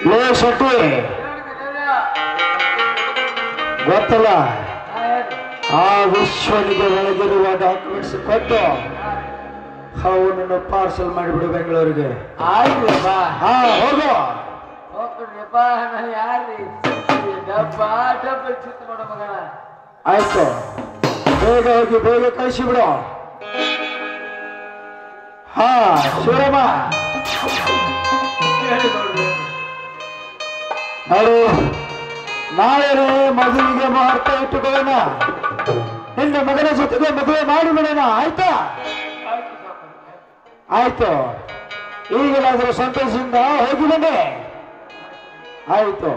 ಲೇ ಶೆಟ್ಟಿ ಗೊತ್ತಲ್ಲ ಆ ವಿಶ್ವನಿಗೆ ಒಳಗಿರುವ ಡಾಕ್ಯುಮೆಂಟ್ಸ್ ಕೊಟ್ಟು ಅವನನ್ನು ಪಾರ್ಸಲ್ ಮಾಡಿಬಿಡು ಬೆಂಗಳೂರಿಗೆ. ಆಯ್ತಪ್ಪ. ಹಾ ಹೋಗು. ಹೋಗ್ಬಿಡ್ರಿಪ್ಪ. ಯಾರ್ರಿ ಡಬ್ಬ ಡಬ್ಬ ಚಿತ್ತ ಮಾಡೋ ಮಗನ. ಆಯ್ತು, ಬೇಗ ಹೋಗಿ ಬೇಗ ಕಳಿಸಿಬಿಡು. ಹಾ ಶಿವರಾಮ ನೋಡು, ನಾಳೆ ಮದುವೆಗೆ ಮುಹೂರ್ತ ಇಟ್ಟುಕೊಳ್ಳೋಣ. ನಿನ್ನ ಮಗನ ಜೊತೆಗೆ ಮದುವೆ ಮಾಡಿಬಿಡೋಣ. ಆಯ್ತಾ? ಆಯ್ತು, ಈಗಲಾದರೂ ಸಂತೋಷದಿಂದ ಹೋಗಿ ಬನ್ನಿ. ಆಯ್ತು.